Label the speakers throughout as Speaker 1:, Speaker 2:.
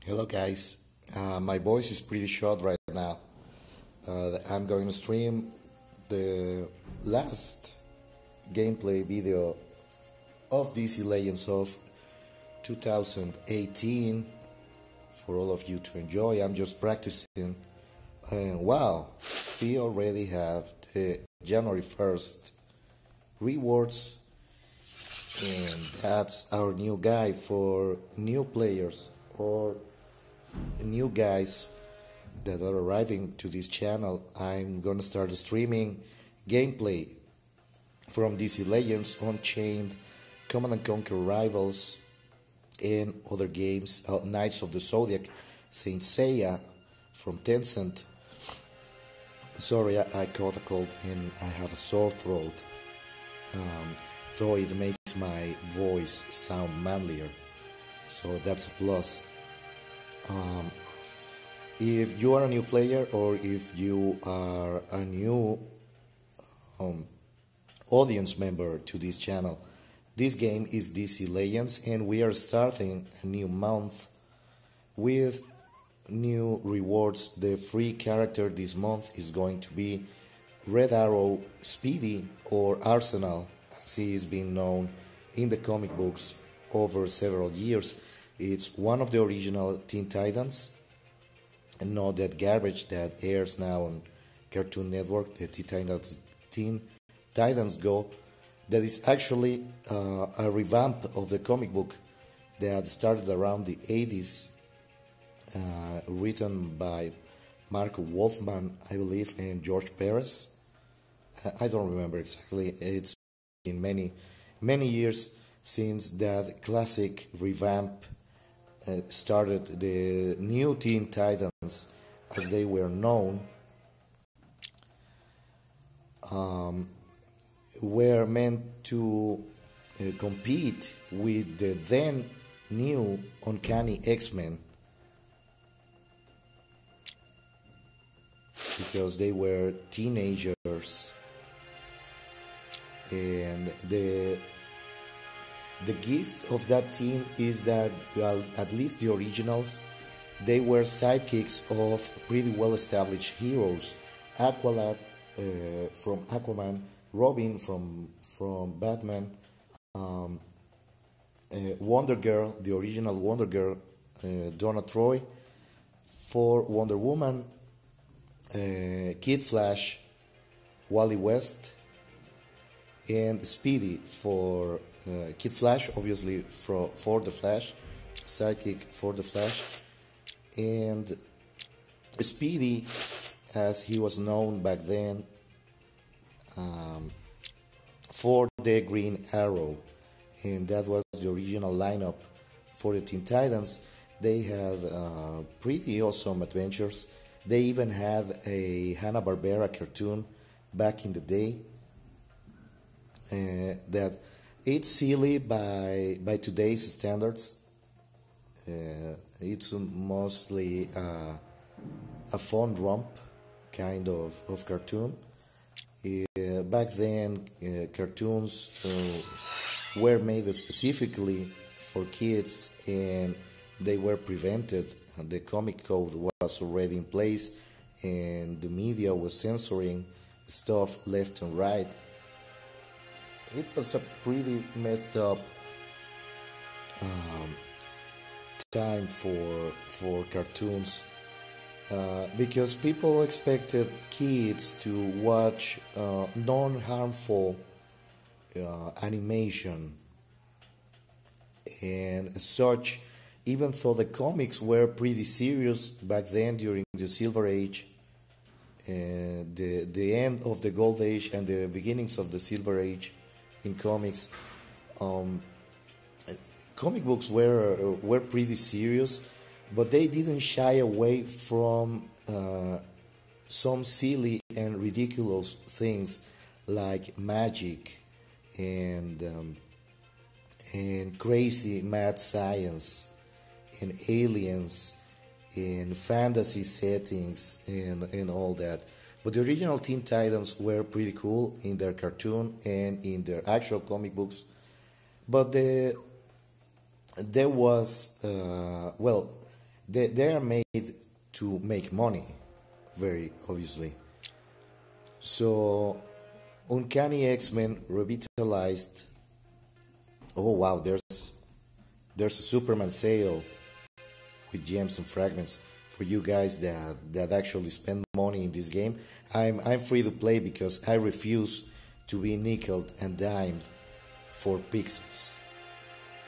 Speaker 1: Hello guys, my voice is pretty short right now. I'm going to stream the last gameplay video of DC Legends of 2018 for all of you to enjoy. I'm just practicing, and wow, we already have the January 1st rewards, and that's our new guide for new players or new guys that are arriving to this channel. I'm gonna start streaming gameplay from DC Legends, Unchained, Command and Conquer Rivals, and other games, Knights of the Zodiac, Saint Seiya from Tencent. Sorry, I caught a cold and I have a sore throat, though it makes my voice sound manlier, so that's a plus. If you are a new player or if you are a new audience member to this channel, this game is DC Legends and we are starting a new month with new rewards. The free character this month is going to be Red Arrow Speedy, or Arsenal as he is being known in the comic books over several years. It's one of the original Teen Titans, and not that garbage that airs now on Cartoon Network, the Teen Titans Go. That is actually a revamp of the comic book that started around the 80s, written by Mark Wolfman, I believe, and George Perez. I don't remember exactly. It's been many years since that classic revamp started. The new Teen Titans, as they were known, were meant to compete with the then new Uncanny X-Men, because they were teenagers, and the gist of that team is that, well, at least the originals, they were sidekicks of pretty well-established heroes. Aqualad from Aquaman, Robin from Batman, Wonder Girl, the original Wonder Girl, Donna Troy for Wonder Woman, Kid Flash, Wally West, and Speedy for Kid Flash, obviously for the Flash, sidekick for the Flash, and Speedy, as he was known back then, for the Green Arrow. And that was the original lineup for the Teen Titans. They had pretty awesome adventures. They even had a Hanna-Barbera cartoon back in the day that it's silly by today's standards. It's mostly a fun romp kind of cartoon. Back then, cartoons were made specifically for kids, and they were prevented. The comic code was already in place, and the media was censoring stuff left and right. It was a pretty messed up time for cartoons, because people expected kids to watch non-harmful animation and such, even though the comics were pretty serious back then during the Silver Age, the end of the Gold Age and the beginnings of the Silver Age in comics. Comic books were pretty serious, but they didn't shy away from some silly and ridiculous things like magic and crazy mad science and aliens and fantasy settings and all that. But the original Teen Titans were pretty cool in their cartoon and in their actual comic books. But there was, well, They are made to make money, very obviously. So, Uncanny X-Men revitalized. Oh wow, there's a Superman sale with gems and fragments for you guys that actually spend money in this game. I'm free to play because I refuse to be nickeled and dimed for pixels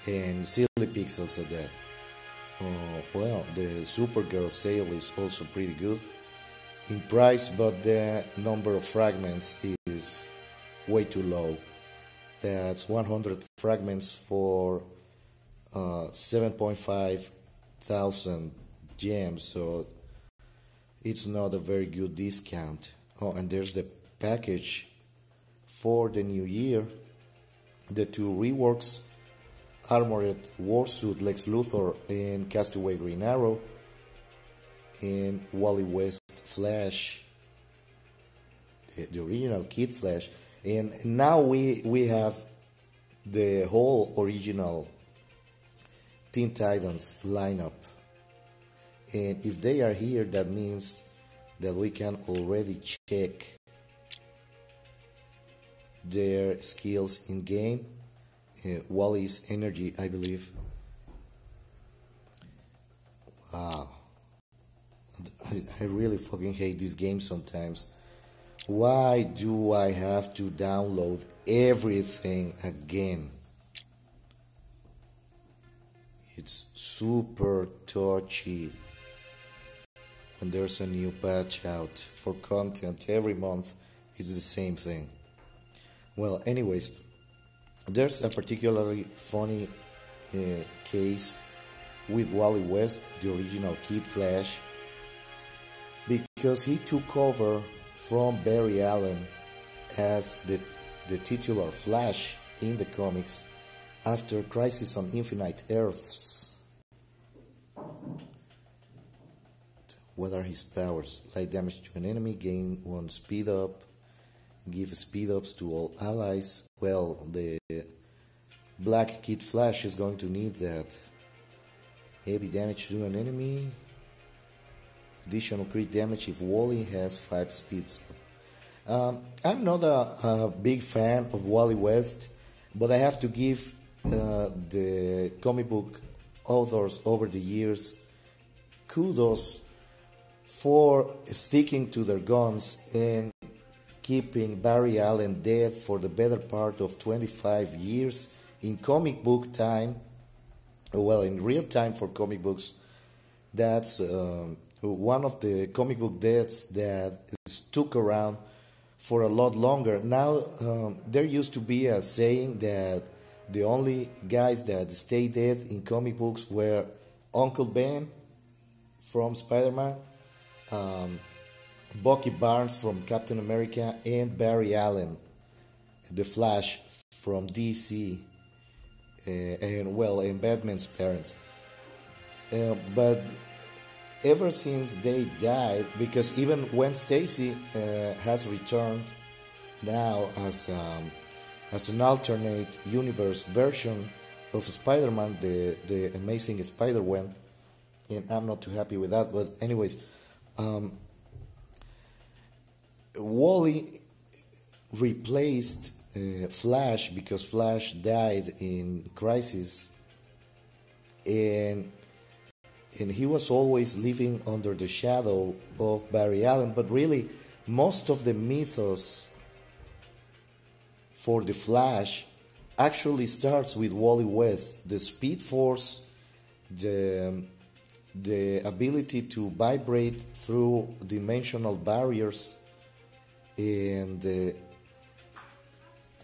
Speaker 1: and silly pixels at that. Well, the Supergirl sale is also pretty good in price, but the number of fragments is way too low. That's 100 fragments for 7.5 thousand gems, so it's not a very good discount. Oh, and there's the package for the new year. The two reworks, Armored Warsuit Lex Luthor and Castaway Green Arrow, and Wally West Flash, the original Kid Flash. And now we have the whole original Teen Titans lineup. And if they are here, that means that we can already check their skills in game. Wally's energy, I believe. Wow. I really fucking hate this game sometimes. Why do I have to download everything again? It's super touchy when there's a new patch out for content every month. It's the same thing. Well, anyways, there's a particularly funny case with Wally West, the original Kid Flash, because he took over from Barry Allen as the titular Flash in the comics after Crisis on Infinite Earths. What are his powers? Light damage to an enemy, gain 1 speed up, give speed ups to all allies. Well, the Black Kid Flash is going to need that. Heavy damage to an enemy, additional crit damage if Wally has 5 speeds up. I'm not a big fan of Wally West, but I have to give the comic book authors over the years kudos for sticking to their guns and keeping Barry Allen dead for the better part of 25 years in comic book time. Well, in real time for comic books, that's one of the comic book deaths that stuck around for a lot longer. Now, there used to be a saying that the only guys that stayed dead in comic books were Uncle Ben from Spider-Man, Bucky Barnes from Captain America, and Barry Allen, the Flash from DC, and Batman's parents. But ever since they died, because even Gwen Stacy has returned now as an alternate universe version of Spider-Man, the Amazing Spider-Gwen, and I'm not too happy with that. But anyways, Wally replaced Flash because Flash died in Crisis, and he was always living under the shadow of Barry Allen. But really, most of the mythos for the Flash actually starts with Wally West. The Speed Force, the ability to vibrate through dimensional barriers, and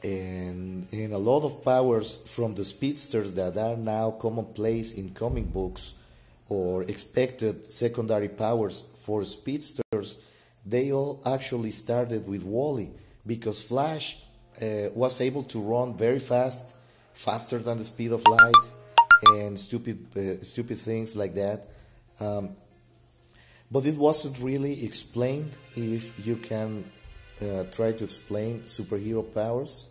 Speaker 1: a lot of powers from the speedsters that are now commonplace in comic books, or expected secondary powers for speedsters, they all actually started with Wally, because Flash was able to run very fast, faster than the speed of light, and stupid things like that. But it wasn't really explained. If you can try to explain superhero powers,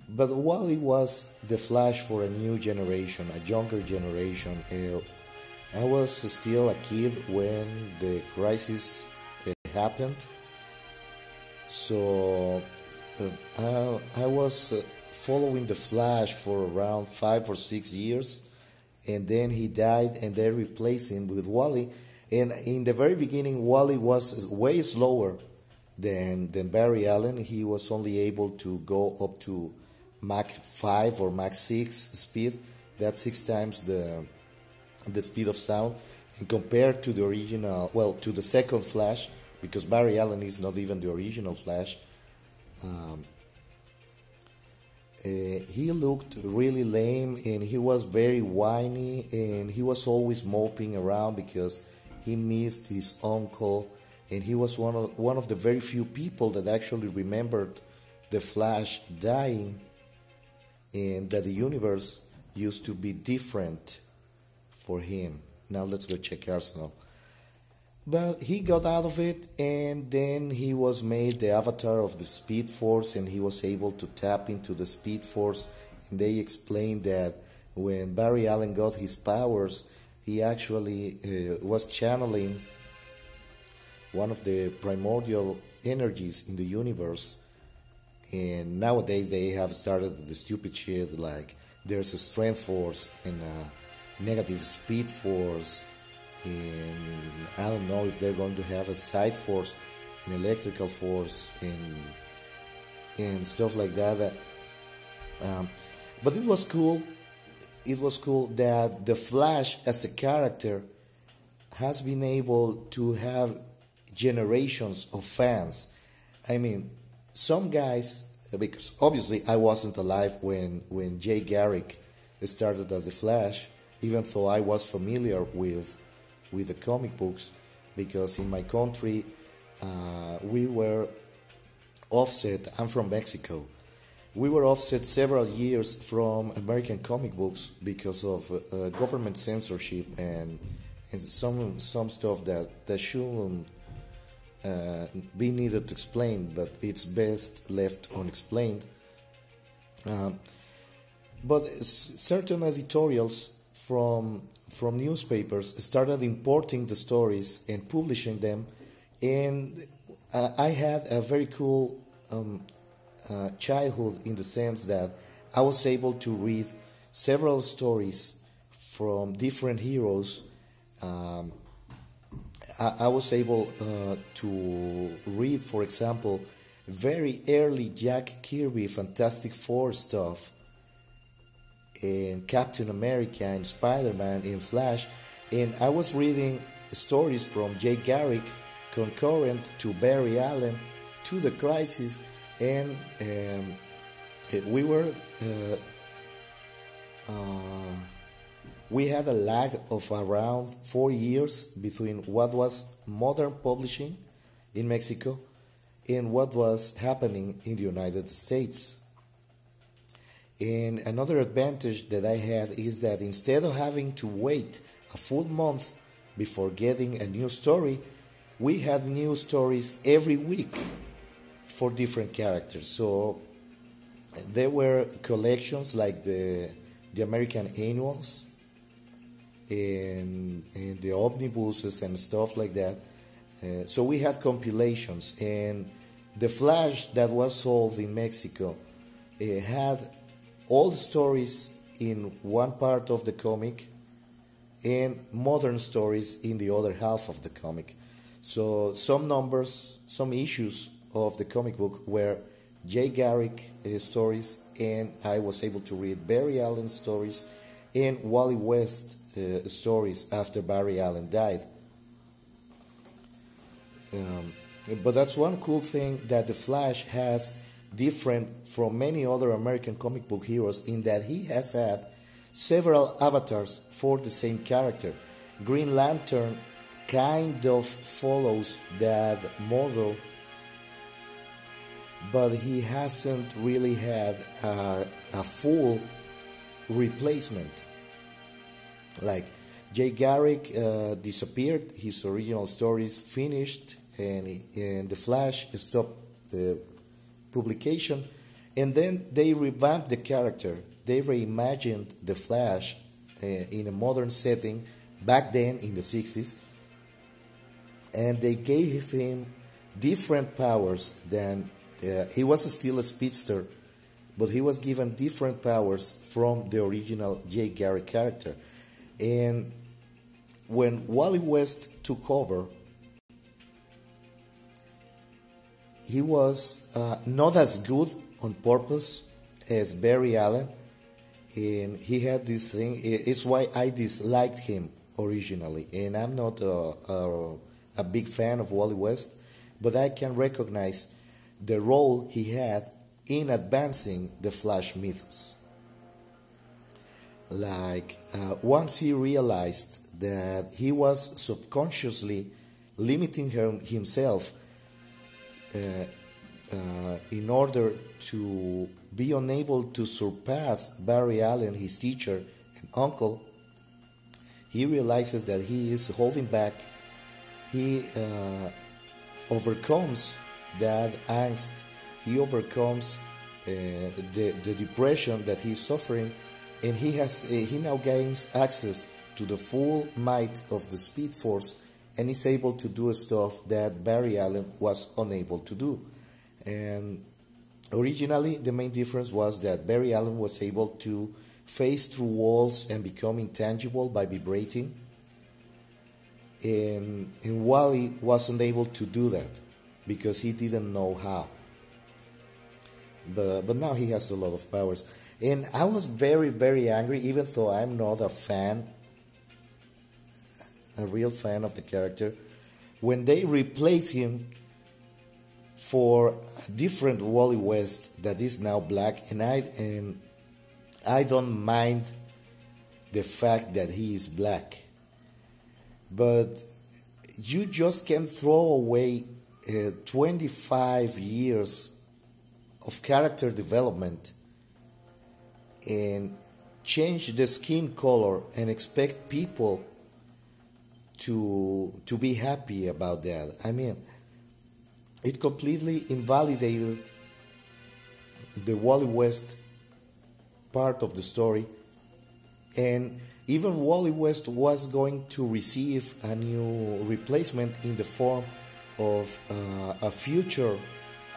Speaker 1: But Wally was the Flash for a new generation, a younger generation. I was still a kid when the crisis happened, so I was following the Flash for around 5 or 6 years, and then he died, and they replaced him with Wally. And in the very beginning, Wally was way slower than Barry Allen. He was only able to go up to Mach 5 or Mach 6 speed. That's 6 times the speed of sound. And compared to the original, well, to the second Flash, because Barry Allen is not even the original Flash, he looked really lame, and he was very whiny, and he was always moping around because he missed his uncle, and he was one of the very few people that actually remembered the Flash dying, and that the universe used to be different for him. Now let's go check Arsenal. But he got out of it, and then he was made the avatar of the Speed Force, and he was able to tap into the Speed Force. And they explained that when Barry Allen got his powers, he actually was channeling one of the primordial energies in the universe. And nowadays they have started the stupid shit like there's a strength force and a negative speed force, and I don't know if they're going to have a side force, an electrical force, and stuff like that. But it was cool. It was cool that the Flash as a character has been able to have generations of fans. I mean, some guys, because obviously I wasn't alive when Jay Garrick started as the Flash, even though I was familiar with the comic books, because in my country we were offset. I'm from Mexico. We were offset several years from American comic books because of government censorship and some stuff that shouldn't be needed to explain, but it's best left unexplained. But certain editorials from newspapers started importing the stories and publishing them, and I had a very cool childhood in the sense that I was able to read several stories from different heroes. I was able to read, for example, very early Jack Kirby Fantastic Four stuff, and Captain America and Spider-Man and Flash, and I was reading stories from Jay Garrick concurrent to Barry Allen to the Crisis, and we had a lag of around 4 years between what was modern publishing in Mexico and what was happening in the United States. And another advantage that I had is that instead of having to wait a full month before getting a new story, we had new stories every week for different characters. So there were collections like the American Annuals and the omnibuses and stuff like that. So we had compilations, and the Flash that was sold in Mexico had all the stories in one part of the comic and modern stories in the other half of the comic. So some numbers, some issues of the comic book were Jay Garrick stories, and I was able to read Barry Allen stories and Wally West stories after Barry Allen died. But that's one cool thing that the Flash has different from many other American comic book heroes, in that he has had several avatars for the same character. Green Lantern kind of follows that model, but he hasn't really had a full replacement. Like Jay Garrick disappeared, his original stories finished, and the Flash stopped the publication, And then they revamped the character. They reimagined the Flash in a modern setting back then in the 60s. And they gave him different powers than he was still a speedster, but he was given different powers from the original Jay Garrick character. And when Wally West took over, he was not as good on purpose as Barry Allen, and he had this thing. It's why I disliked him originally, and I'm not a big fan of Wally West, but I can recognize the role he had in advancing the Flash mythos. Like, once he realized that he was subconsciously limiting himself in order to be unable to surpass Barry Allen, his teacher and uncle, he realizes that he is holding back. He overcomes that angst. He overcomes the depression that he's suffering, and he now gains access to the full might of the Speed Force, and is able to do stuff that Barry Allen was unable to do. And originally, the main difference was that Barry Allen was able to phase through walls and become intangible by vibrating, and Wally wasn't able to do that because he didn't know how. But now he has a lot of powers. And I was very, very angry, even though I'm not a real fan of the character, when they replaced him for a different Wally West that is now black. And I don't mind the fact that he is black, but you just can't throw away 25 years of character development and change the skin color and expect people to be happy about that. I mean, it completely invalidated the Wally West part of the story, and even Wally West was going to receive a new replacement in the form of a future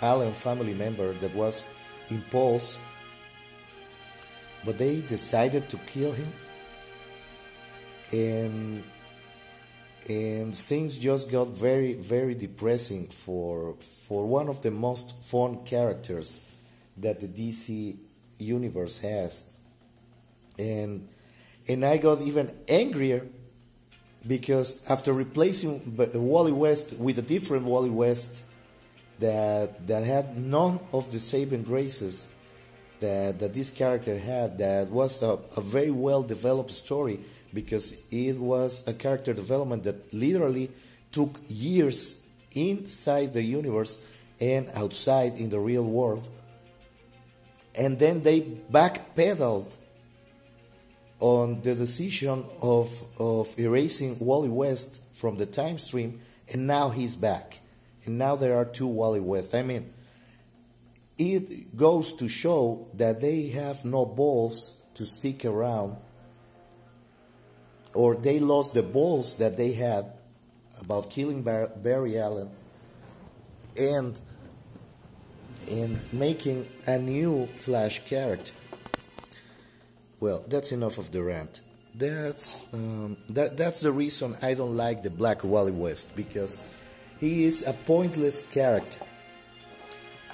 Speaker 1: Allen family member that was Impulse, but they decided to kill him, and things just got very, very depressing for one of the most fun characters that the DC universe has. And I got even angrier because after replacing Wally West with a different Wally West that had none of the saving graces that this character had, that was a very well developed story, because it was a character development that literally took years inside the universe and outside in the real world. And then they backpedaled on the decision of erasing Wally West from the time stream, and now he's back. And now there are two Wally West. I mean, it goes to show that they have no balls to stick around, or they lost the balls that they had about killing Barry Allen and making a new Flash character. Well, that's enough of the rant. That's the reason I don't like the Black Wally West, because he is a pointless character.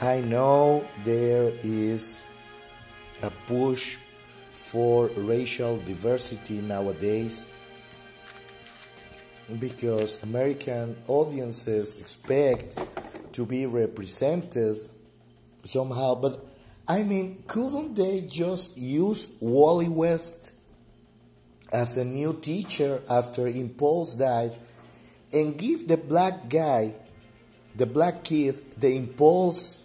Speaker 1: I know there is a push for racial diversity nowadays because American audiences expect to be represented somehow, but I mean, couldn't they just use Wally West as a new teacher after Impulse died and give the black guy, the black kid, the Impulse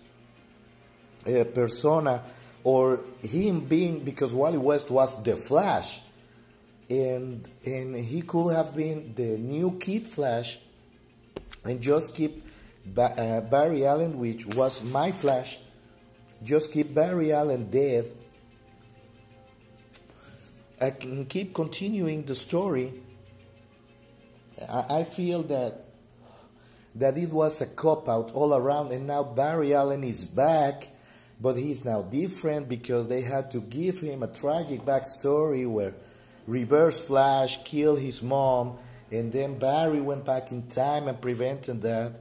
Speaker 1: persona, or him being, because Wally West was the Flash, and he could have been the new Kid Flash, and just keep Barry Allen, which was my Flash, just keep Barry Allen dead, I can keep continuing the story. I feel that it was a cop-out all around, and now Barry Allen is back, but he's now different because they had to give him a tragic backstory where Reverse Flash killed his mom, and then Barry went back in time and prevented that,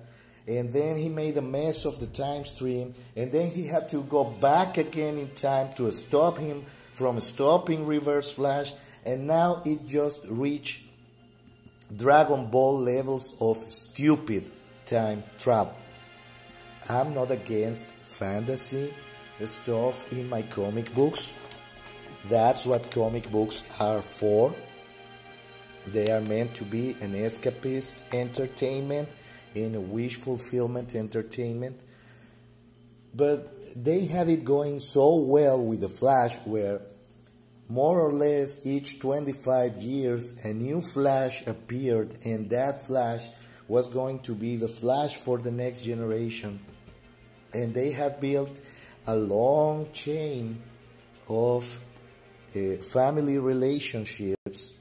Speaker 1: and then he made a mess of the time stream, and then he had to go back again in time to stop him from stopping Reverse Flash, and now it just reached Dragon Ball levels of stupid time travel. I'm not against fantasy stuff in my comic books. That's what comic books are for. They are meant to be an escapist entertainment and a wish fulfillment entertainment. But they had it going so well with the Flash, where more or less each 25 years a new Flash appeared, and that Flash was going to be the Flash for the next generation. And they had built a long chain of family relationships,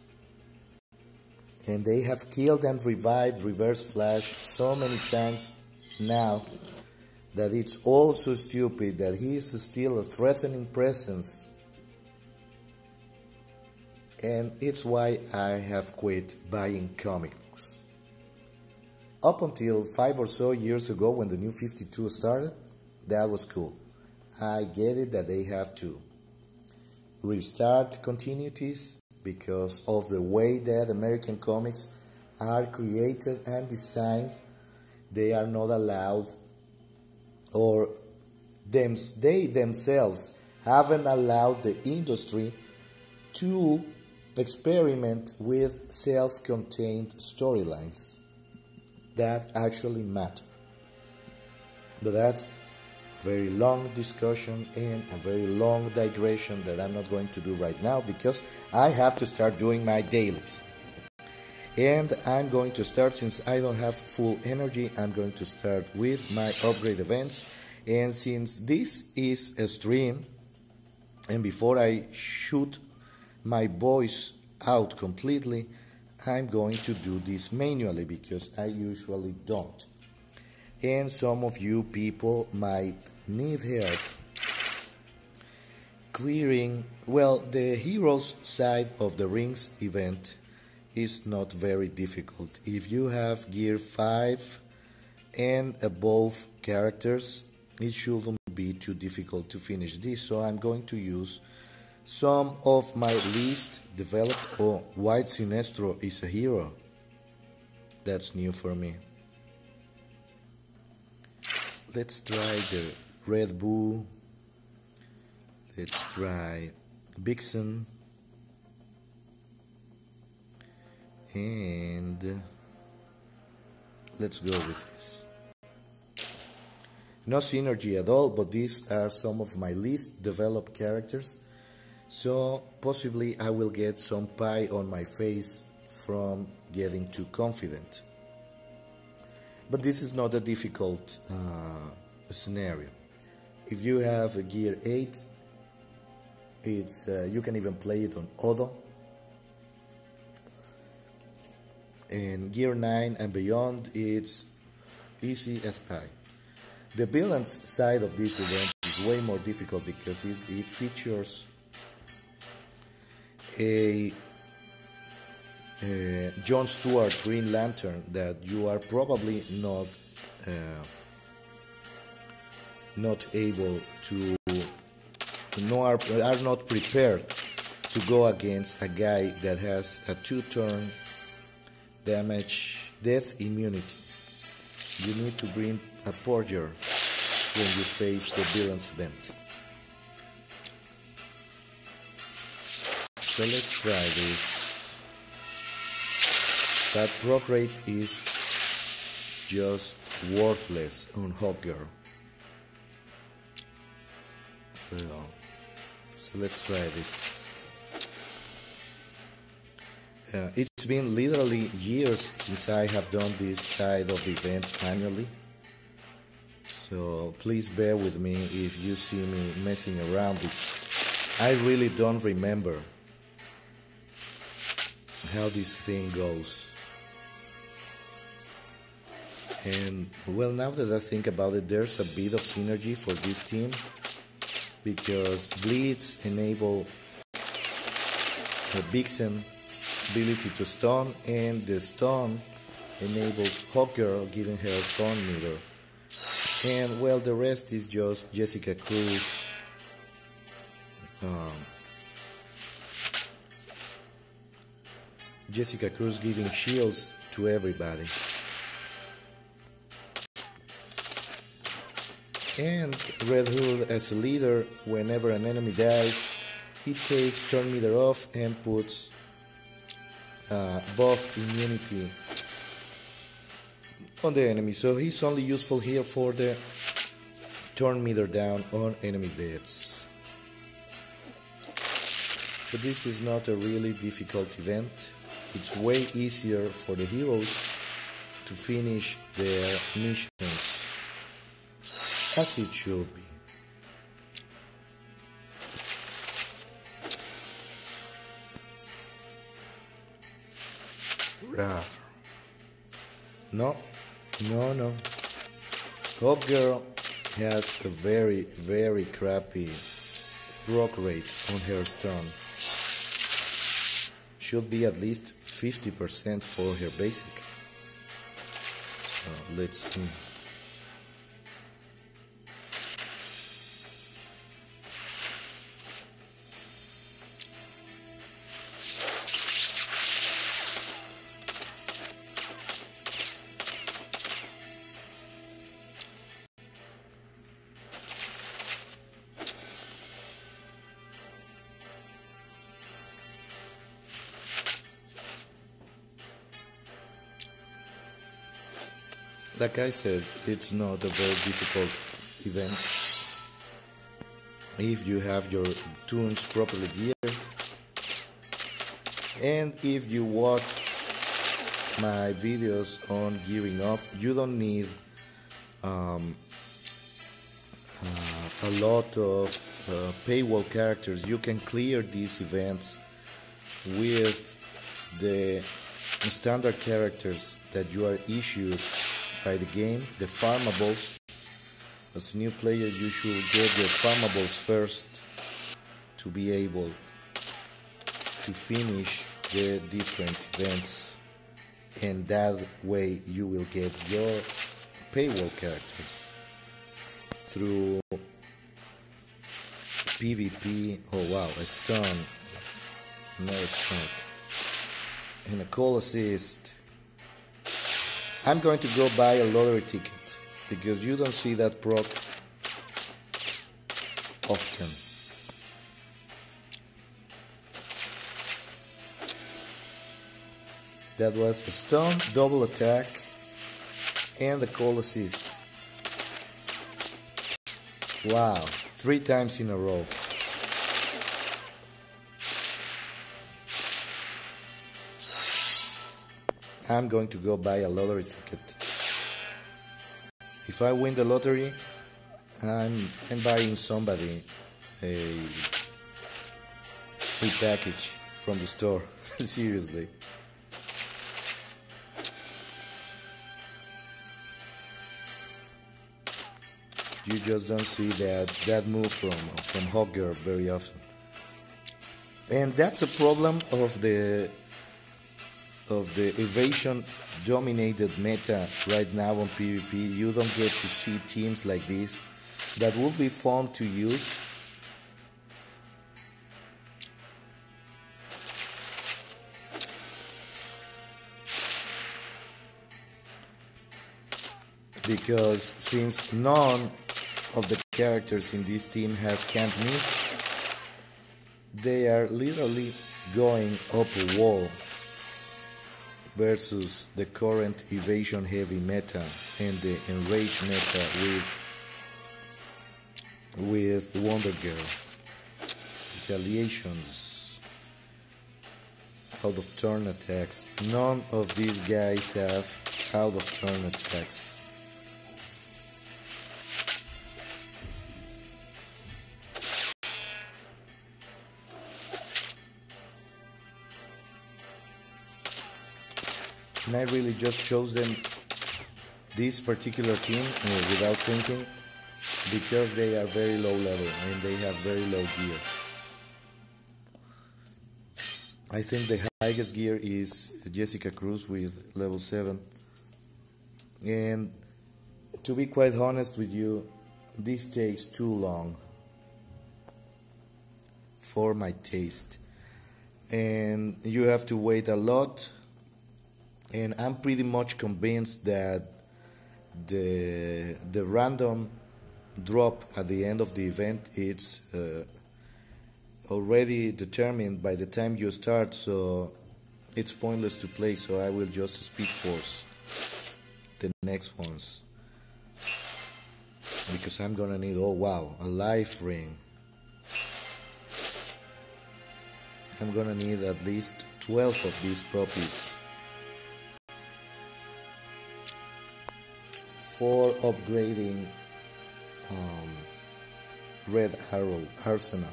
Speaker 1: and they have killed and revived Reverse Flash so many times now that it's also stupid that he is still a threatening presence. And it's why I have quit buying comic books. Up until 5 or so years ago, when the New 52 started, that was cool. I get it that they have to restart continuities because of the way that American comics are created and designed. They are not allowed, or they themselves haven't allowed the industry to experiment with self-contained storylines that actually matter. But that's a very long discussion and a very long digression that I'm not going to do right now because I have to start doing my dailies. And I'm going to start, since I don't have full energy, I'm going to start with my upgrade events. And since this is a stream, and before I shoot my voice out completely, I'm going to do this manually because I usually don't. And some of you people might need help clearing, well, the Heroes side of the Rings event is not very difficult. If you have gear 5 and above characters, it shouldn't be too difficult to finish this. So I'm going to use some of my least developed. Oh, White Sinestro is a hero. That's new for me. Let's try the Red Bull. Let's try Vixen. And let's go with this. No synergy at all, but these are some of my least developed characters. So possibly I will get some pie on my face from getting too confident. But this is not a difficult scenario. If you have a gear 8, it's you can even play it on Odo. In gear 9 and beyond, it's easy as pie. The villains side of this event is way more difficult because it features a John Stewart Green Lantern that you are probably not able to, are not prepared to go against a guy that has a 2-turn damage death immunity. You need to bring a Porger when you face the villain's event. So let's try this. That proc rate is just worthless on Hawkgirl. Well, so let's try this. It's been literally years since I have done this side of the event manually. So please bear with me if you see me messing around, because I really don't remember how this thing goes. And well, now that I think about it, there's a bit of synergy for this team, because Blitz enable Vixen ability to stun, and the stun enables Hawkgirl, giving her Thorn Meter. And well, the rest is just Jessica Cruz, giving shields to everybody. And Red Hood as a leader, whenever an enemy dies, he takes turn meter off and puts buff immunity on the enemy. So he's only useful here for the turn meter down on enemy deaths. But this is not a really difficult event. It's way easier for the heroes to finish their missions, as it should be. Rawr. No. Hawkgirl has a very, very crappy proc rate on her stun. Should be at least 50% for her basic. So let's see. Like I said, it's not a very difficult event if you have your tunes properly geared, and if you watch my videos on gearing up. You don't need a lot of paywall characters. You can clear these events with the standard characters that you are issued by the game, the farmables. As a new player, you should get your farmables first to be able to finish the different events, and that way you will get your paywall characters through PvP. Oh wow, a stun, another strike, and a call assist. I'm going to go buy a lottery ticket, because you don't see that proc often. That was a stun, double attack, and a call assist. Wow, 3 times in a row. I'm going to go buy a lottery ticket. If I win the lottery, I'm buying somebody a package from the store. Seriously. You just don't see that move from Hawkgirl very often. And that's a problem of the evasion dominated meta right now on PvP. You don't get to see teams like this. That would be fun to use, because since none of the characters in this team has can't miss, they are literally going up a wall versus the current evasion heavy meta and the enrage meta with Wonder Girl. Retaliations, out of turn attacks. None of these guys have out of turn attacks. And I really just chose them, this particular team, without thinking, because they are very low level and they have very low gear. I think the highest gear is Jessica Cruz with level 7. And to be quite honest with you, this takes too long for my taste. And you have to wait a lot. And I'm pretty much convinced that the random drop at the end of the event it's already determined by the time you start, so it's pointless to play. So I will just speed force the next ones, because I'm gonna need, oh wow, a life ring. I'm gonna need at least 12 of these puppies for upgrading Red Arrow Arsenal.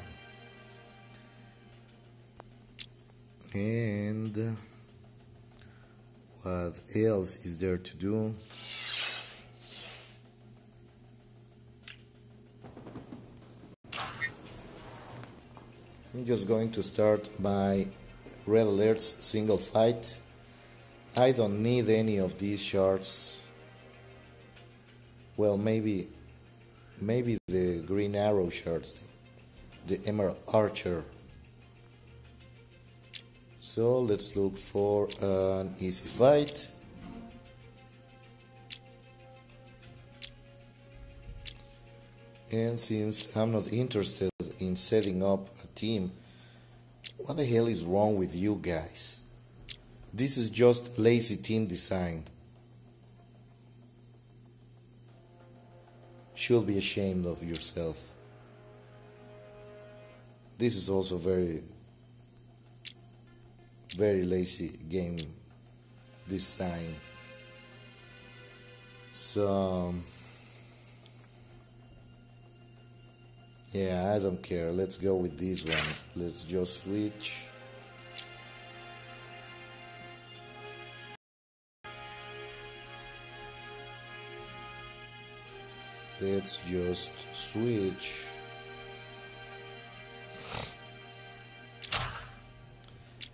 Speaker 1: And what else is there to do? I'm just going to start my Red Alerts single fight. I don't need any of these shards. Well, maybe the Green Arrow shards, the Emerald Archer. So let's look for an easy fight. And since I'm not interested in setting up a team, what the hell is wrong with you guys? This is just lazy team design. Should be ashamed of yourself. This is also very lazy game design. So yeah, I don't care. Let's go with this one. Let's just switch. Let's just switch.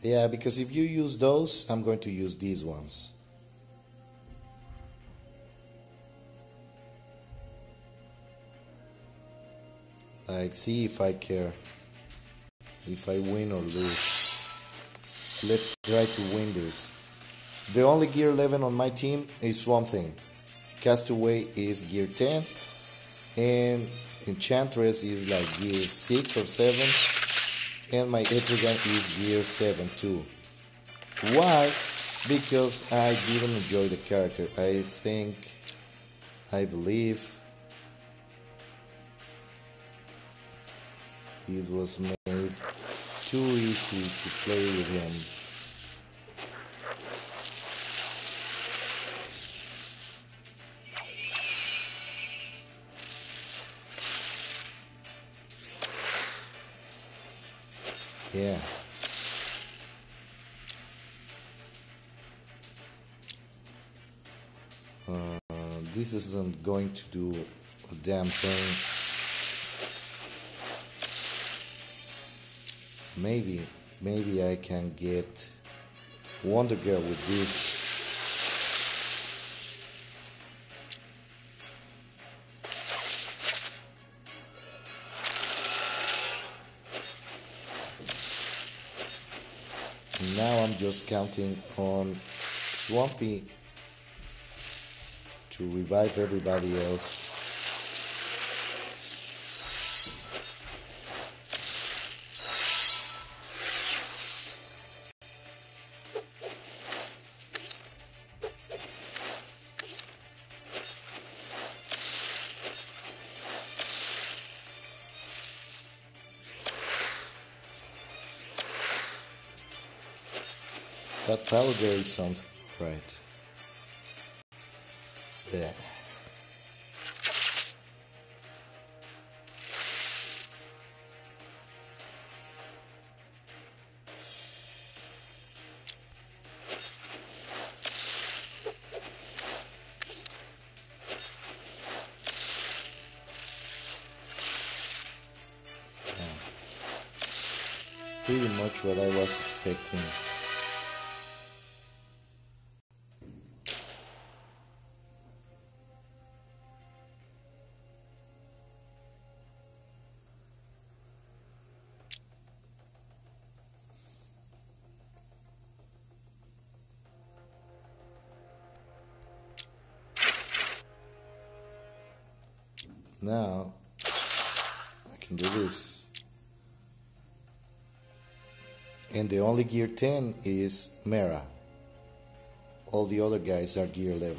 Speaker 1: Yeah, because if you use those, I'm going to use these ones. Like, see if I care. If I win or lose. Let's try to win this. The only gear 11 on my team is Swamp Thing. Castaway is gear 10. And Enchantress is like gear 6 or 7. And my Etrigan is gear 7 too. Why? Because I didn't enjoy the character. I believe it was made too easy to play with him. Yeah. This isn't going to do a damn thing. Maybe I can get Wonder Girl with this. Now I'm just counting on Swampy to revive everybody else. That powder is something, right? Yeah. pretty much what I was expecting. Now I can do this. And the only gear 10 is Mera. All the other guys are gear 11.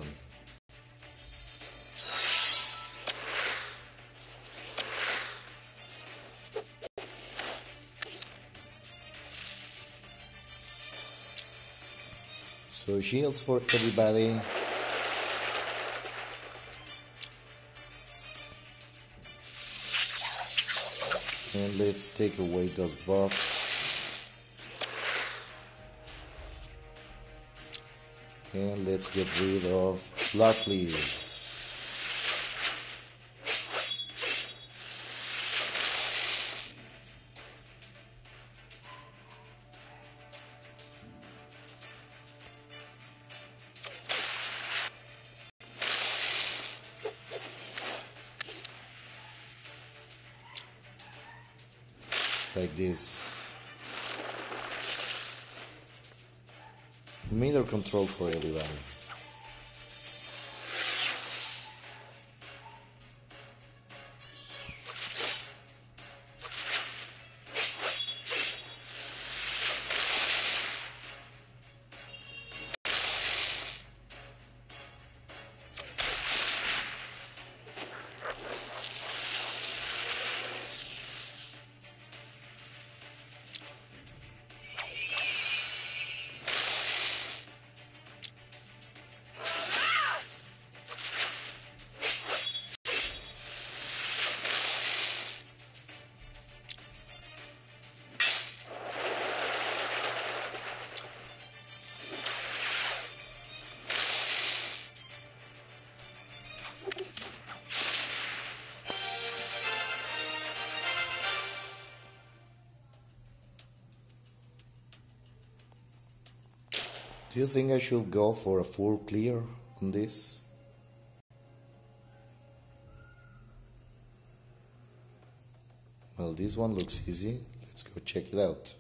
Speaker 1: So shields for everybody. And let's take away those buffs. And let's get rid of Bloodfleas. Like this. Meter control for everybody. Do you think I should go for a full clear on this? Well, this one looks easy. Let's go check it out.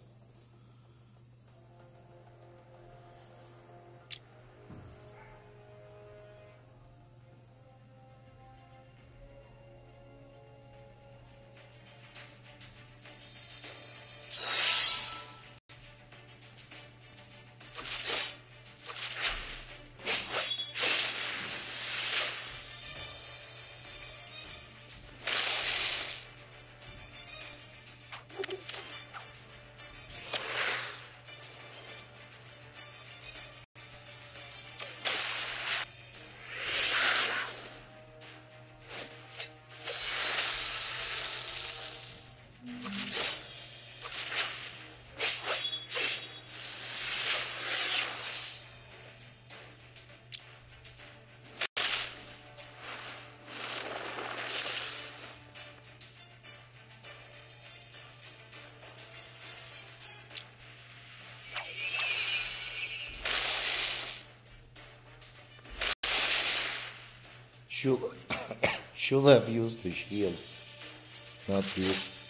Speaker 1: Should, should have used the shields, not this.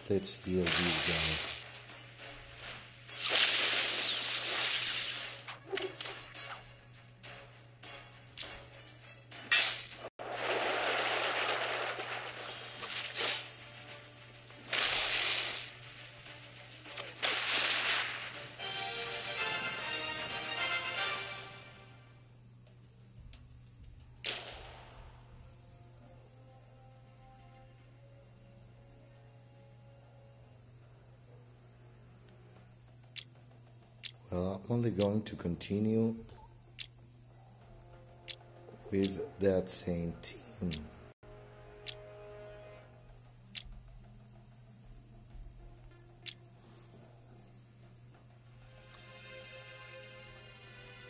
Speaker 1: Let's heal these guys. Well, I'm only going to continue with that same team.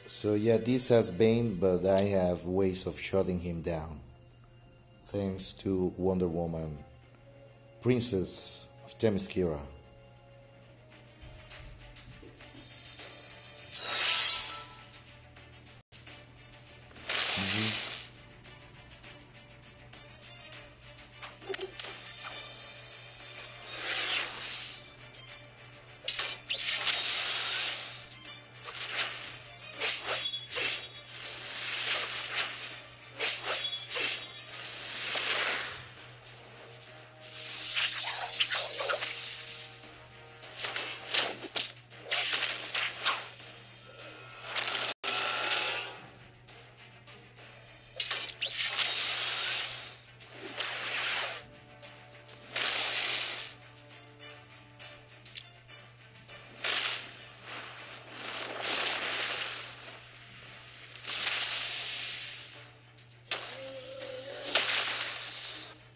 Speaker 1: So yeah, this has Bane, but I have ways of shutting him down. thanks to Wonder Woman, Princess of Themyscira.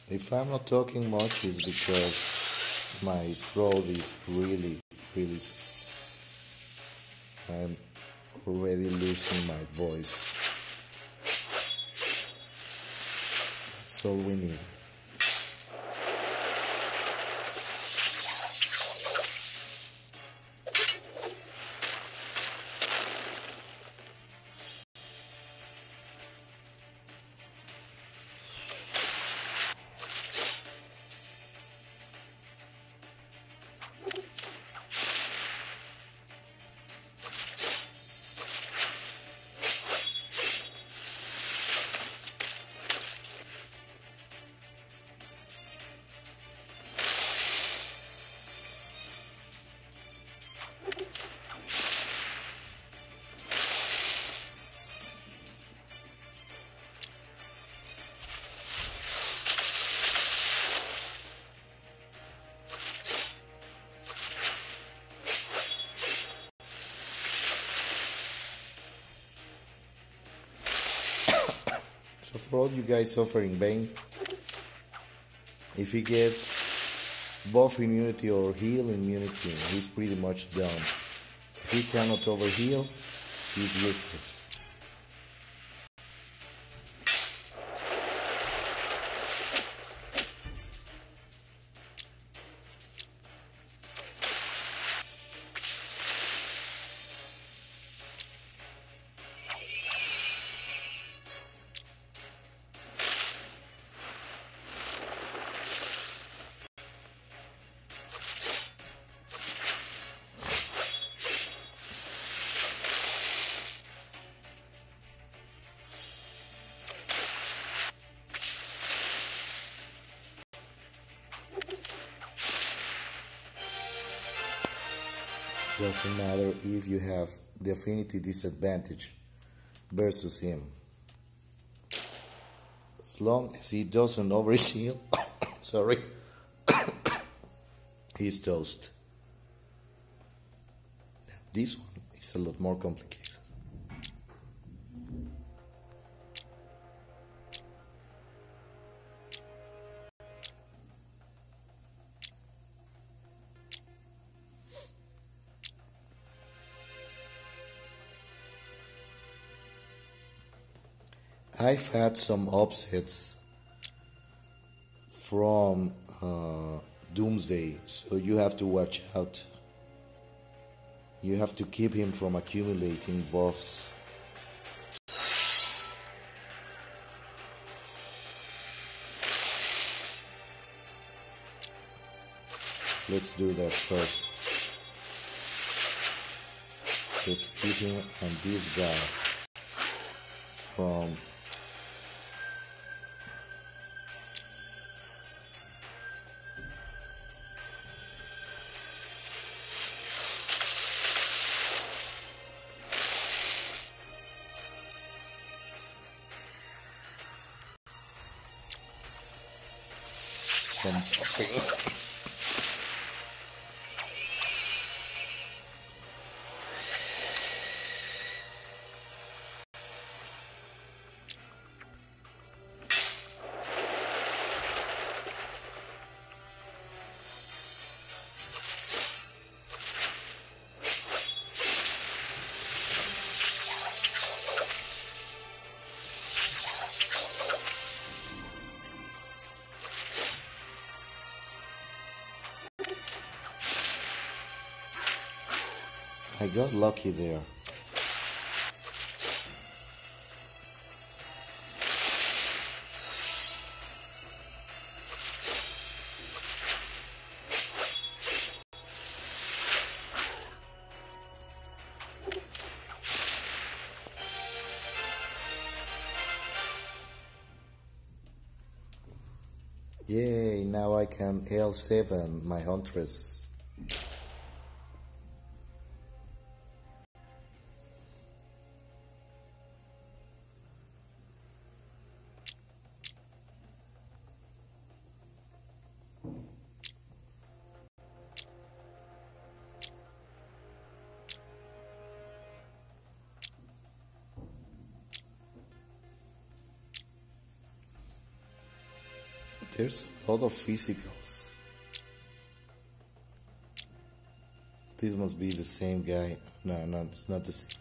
Speaker 1: If I'm not talking much, it's because my throat is really. I'm already losing my voice. That's all we need. So for all you guys suffering pain, if he gets buff immunity or heal immunity, he's pretty much done. If he cannot overheal, he's useless. Doesn't matter if you have the affinity disadvantage versus him. As long as he doesn't overheal, sorry, he's toast. Now, this one is a lot more complicated. I've had some upsets from Doomsday, so you have to watch out. You have to keep him from accumulating buffs. Let's do that first. Let's keep him and this guy from buffing. I got lucky there. Yay, now I can L7 my Huntress. There's a lot of physicals. This must be the same guy. No, no, it's not the same.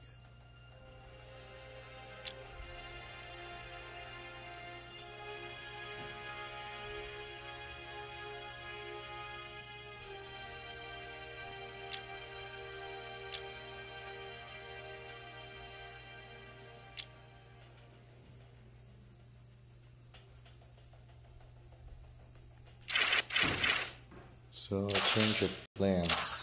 Speaker 1: So, change of plans.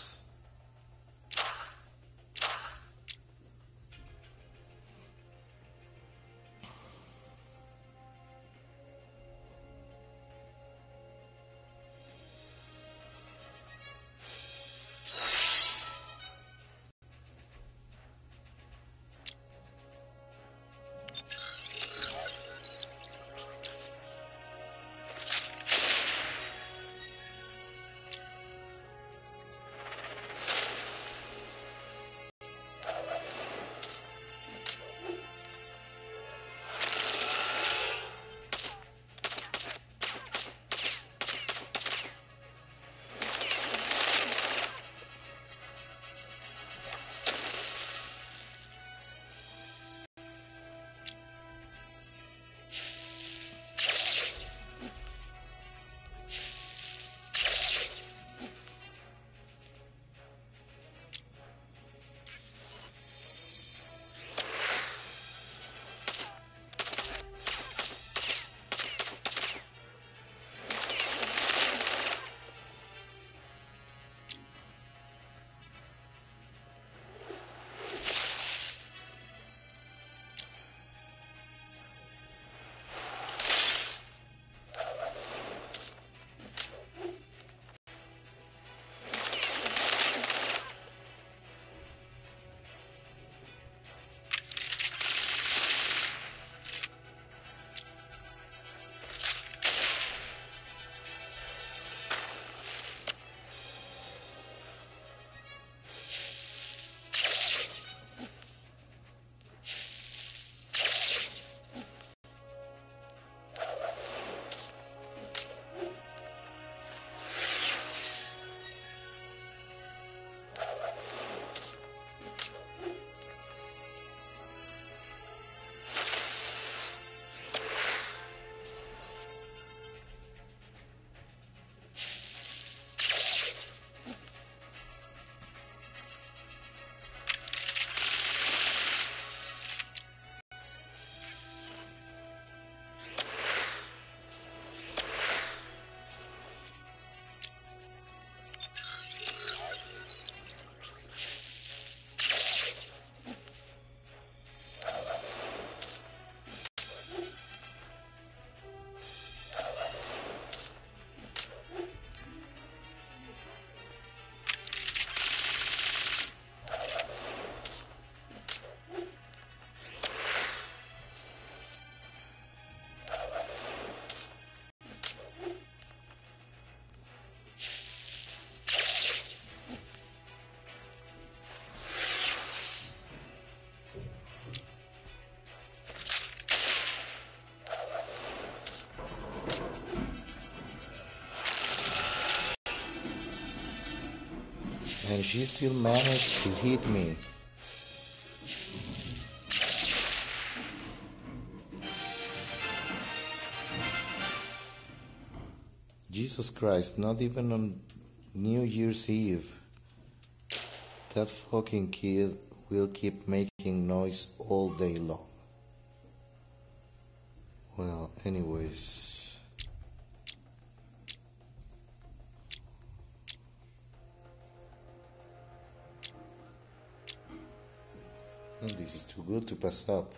Speaker 1: And she still managed to hit me. Jesus Christ, not even on New Year's Eve That fucking kid will keep making noise all day long. Well, anyways. And this is too good to pass up.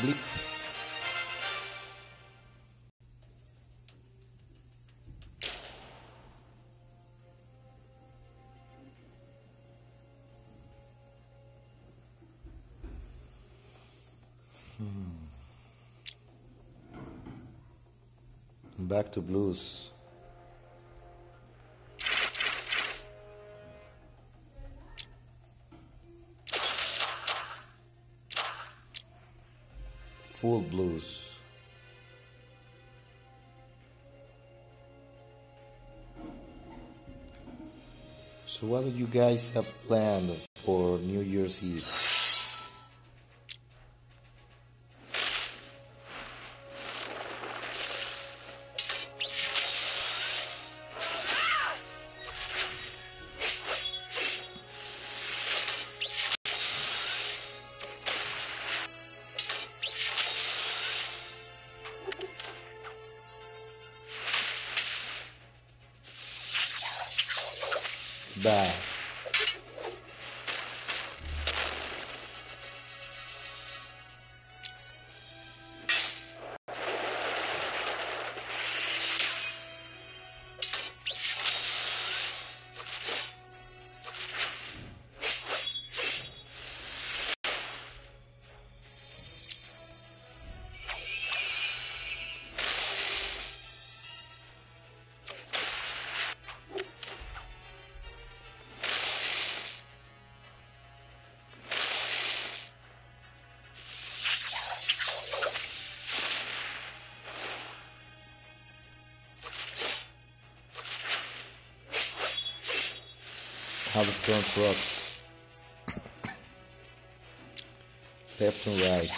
Speaker 1: Bleep. Back to blues. Full blues. So what do you guys have planned for New Year's Eve? Bye. How the front rocks left and right.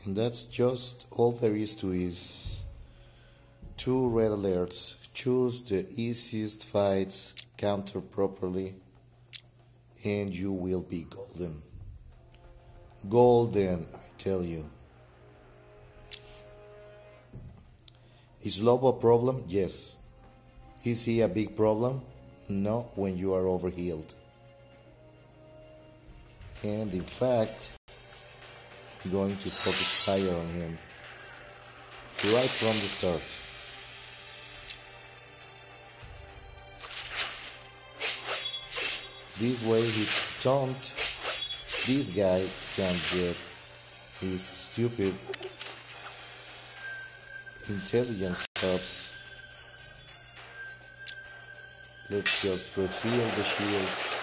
Speaker 1: And that's just all there is to is 2 red alerts. Choose the easiest fights, counter properly, and you will be golden. Golden, I tell you. Is Lobo a problem? Yes. Is he a big problem? No, when you are overhealed. And in fact, I'm going to focus fire on him right from the start. This way he don't, this guy can't get his stupid intelligence stops Let's just refill the shields.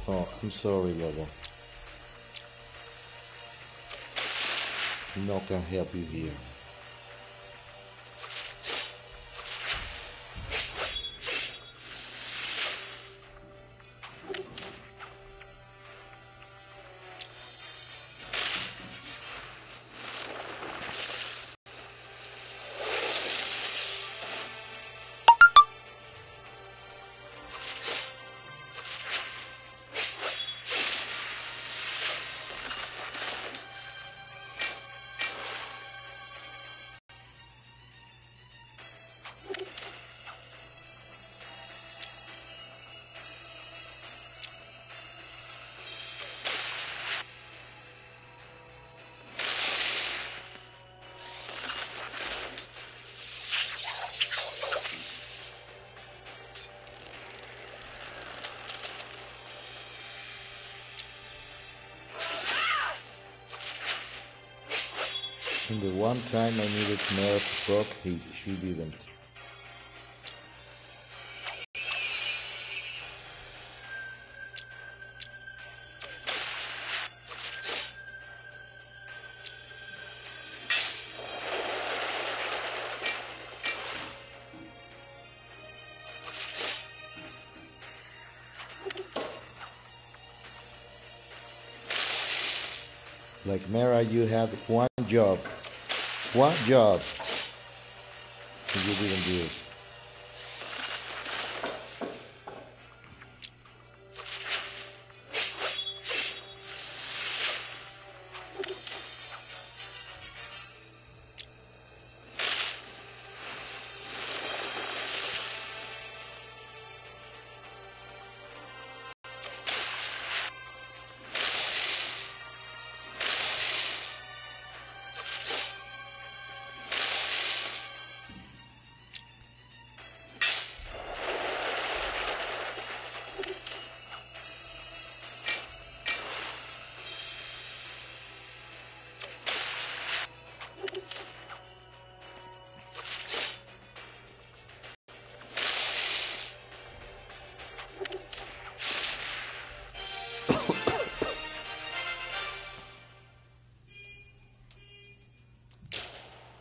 Speaker 1: Oh, I'm sorry, Lobo. No can help you here. And the one time I needed Mera to proc, she didn't. Like Mera, you had one job, and you didn't do it.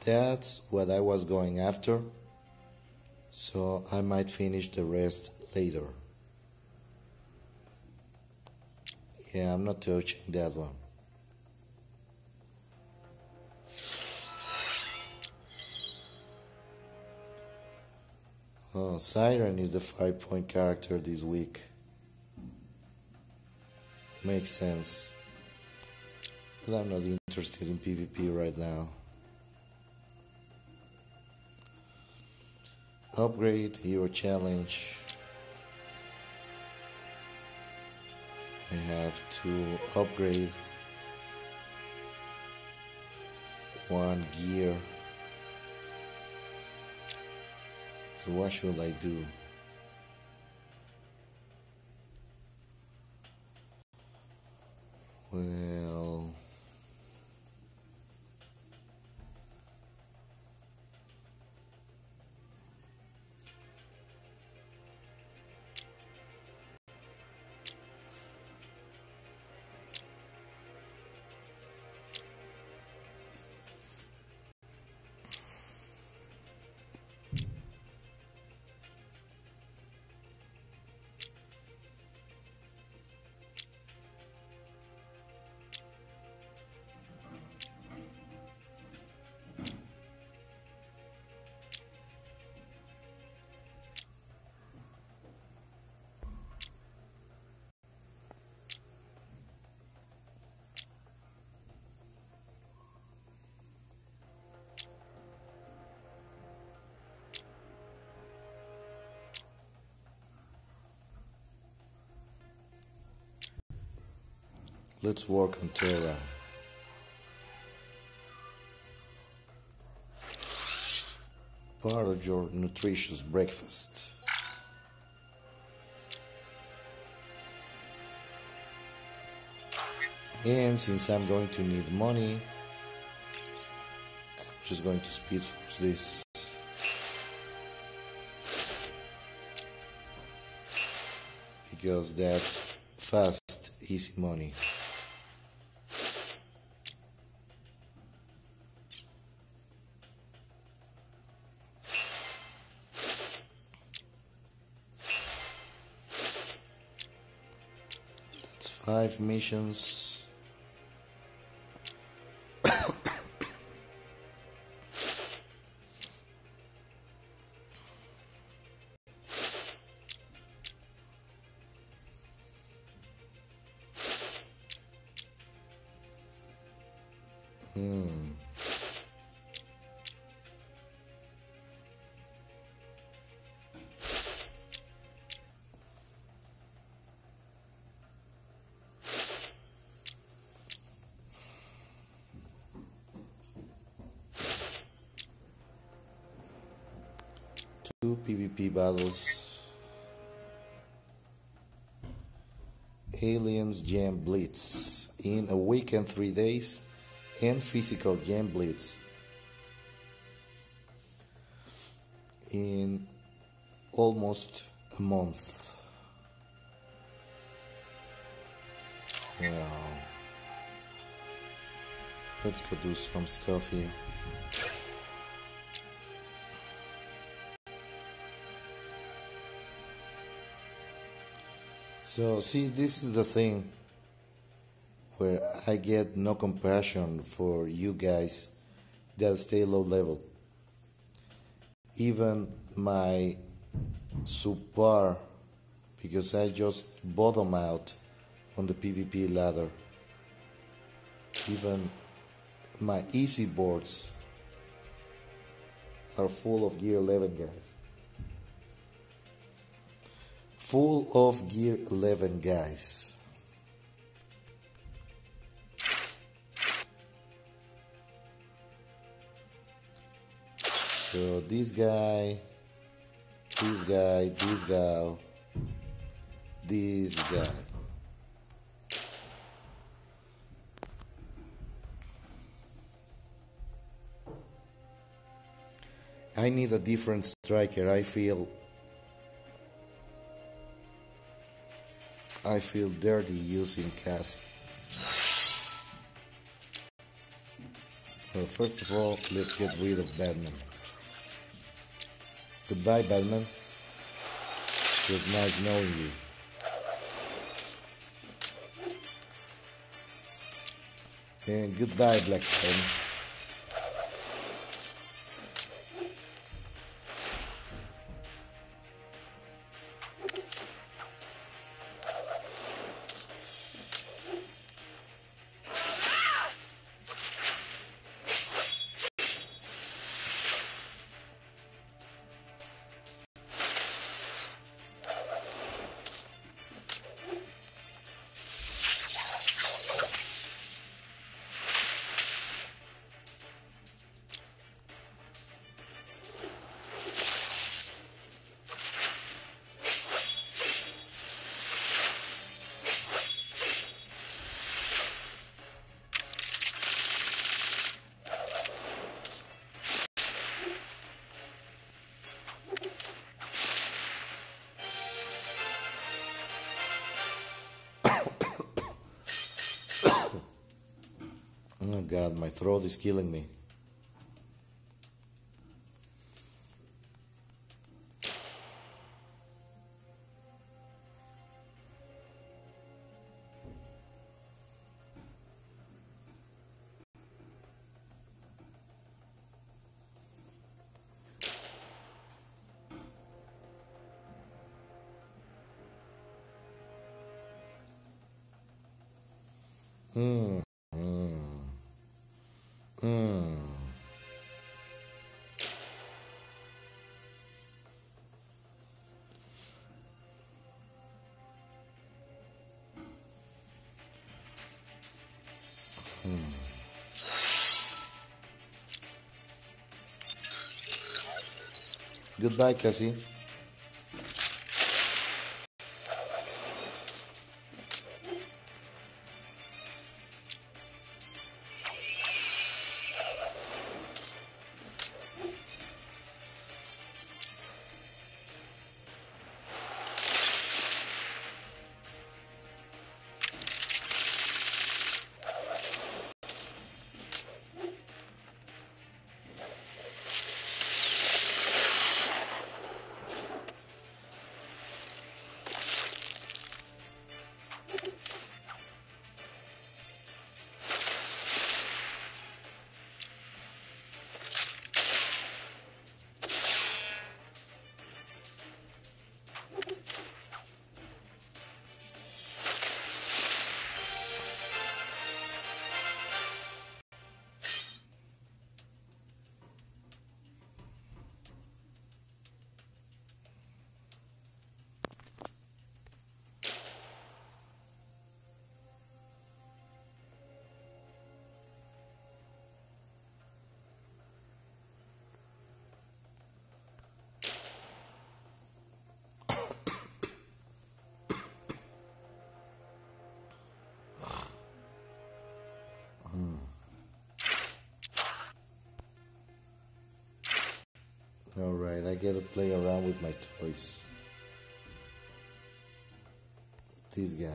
Speaker 1: That's what I was going after, so I might finish the rest later. Yeah, I'm not touching that one. Oh, Siren is the 5-point character this week. Makes sense. But I'm not interested in PvP right now. Upgrade Hero Challenge. I have to upgrade one gear. So what should I do? Well, let's work on Terra. Part of your nutritious breakfast. And since I'm going to need money, I'm just going to speed force this. Because that's fast, easy money. That's 5 missions. Two PvP battles. Aliens Gem Blitz in a week and 3 days, and Physical Gem Blitz in almost a month. Wow. Let's go do some stuff here. So see, this is the thing where I get no compassion for you guys that stay low level. Even my subpar, because I just bottom out on the PvP ladder. Even my easy boards are full of gear 11 guys. Full of gear 11 guys. So this guy, this guy, this gal, this guy. I need a different striker. I feel dirty using Cassie. Well, first of all, let's get rid of Batman. Goodbye, Batman. It was nice knowing you. And goodbye, Black Panther. Oh God, my throat is killing me. Goodbye, Cassie. Alright, I get to play around with my toys. This guy.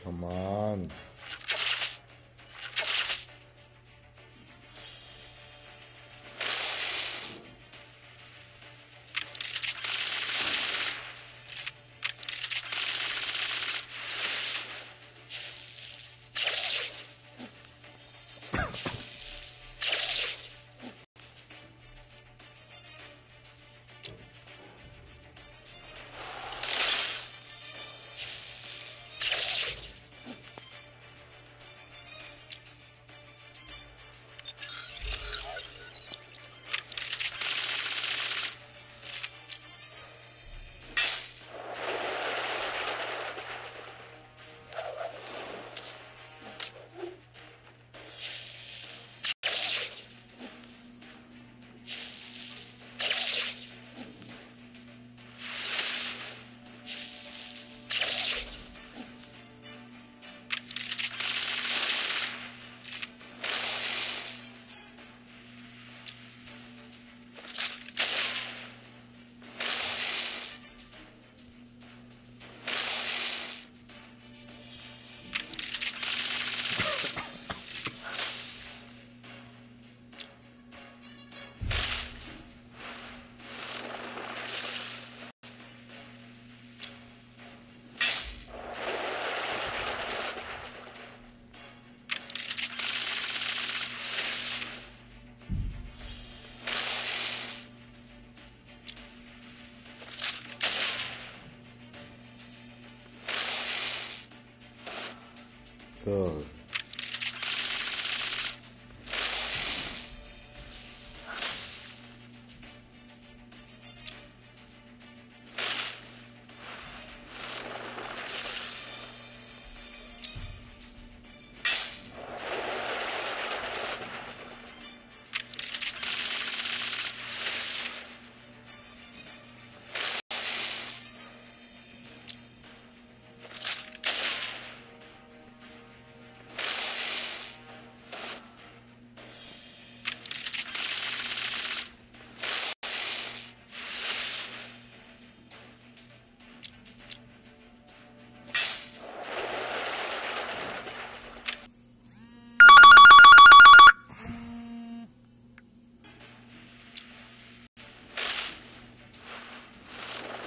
Speaker 1: Come on. Oh.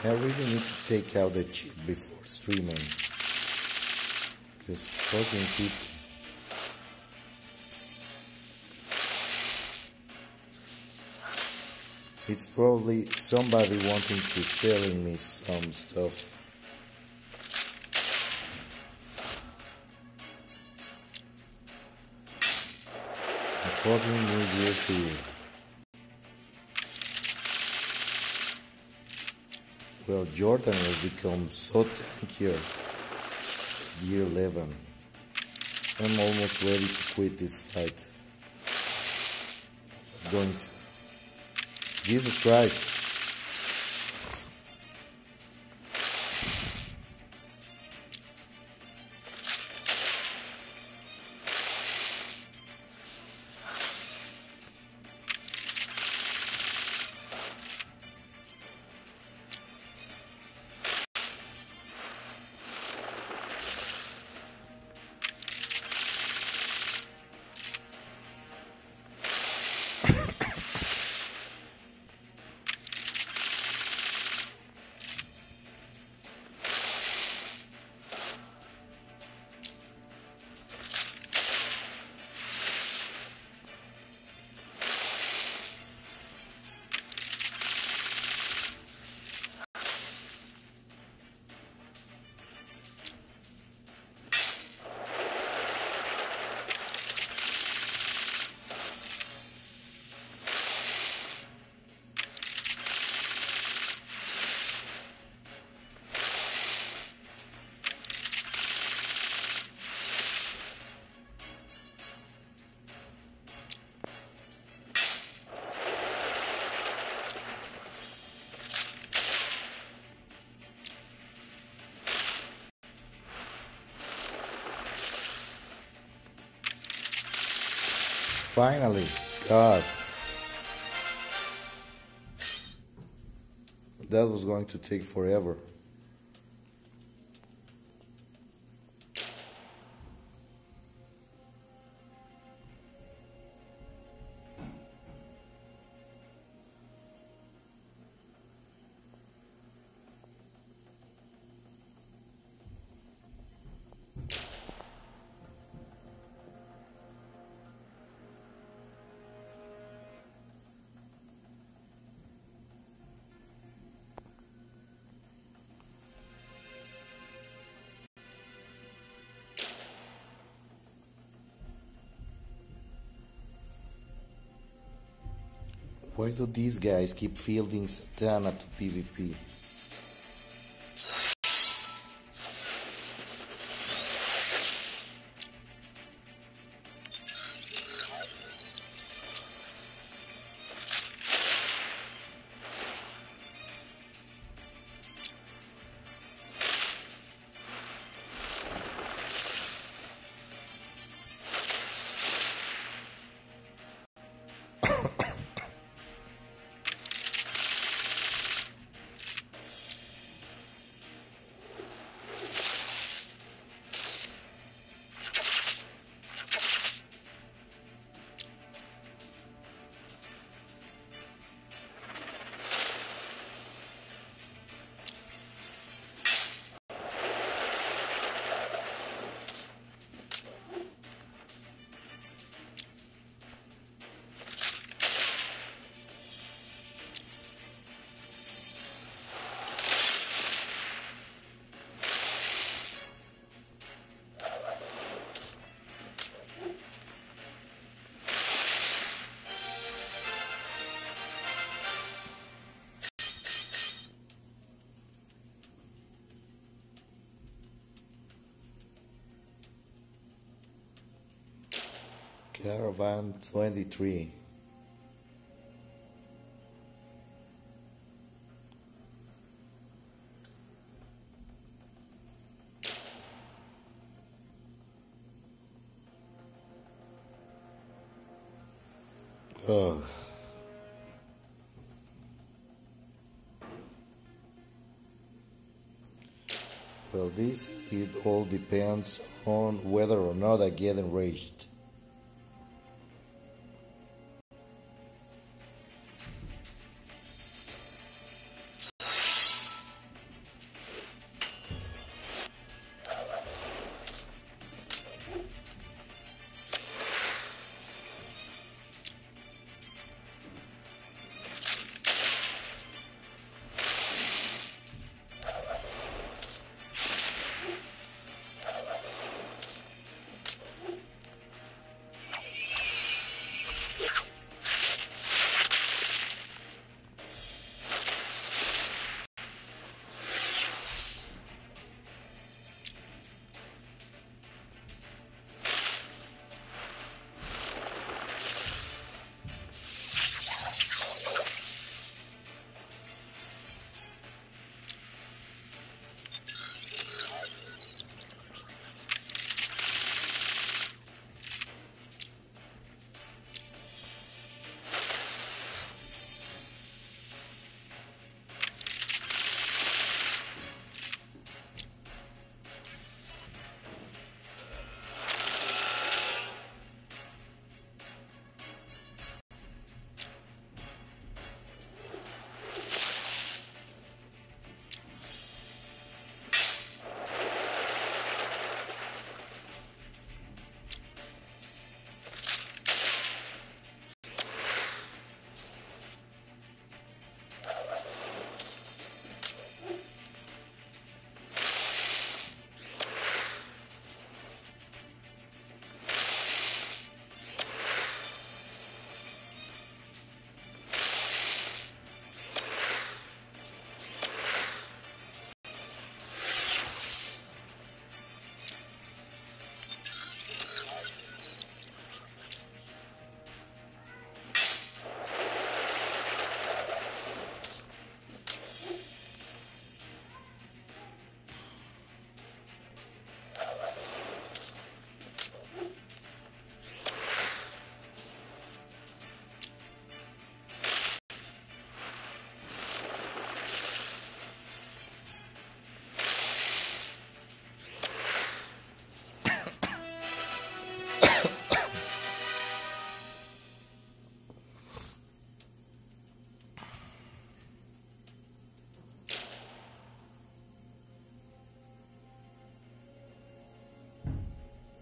Speaker 1: I really need to take out the chip before streaming, because fucking people. It's probably somebody wanting to selling me some stuff. Fucking New Year's Eve. Well, Jordan has become so tankier. Year 11. I'm almost ready to quit this fight. I'm going to. Jesus Christ. Finally, God, that was going to take forever. Why do these guys keep fielding Satana to PvP? Caravan 23. Ugh. Well, it all depends on whether or not I get enraged.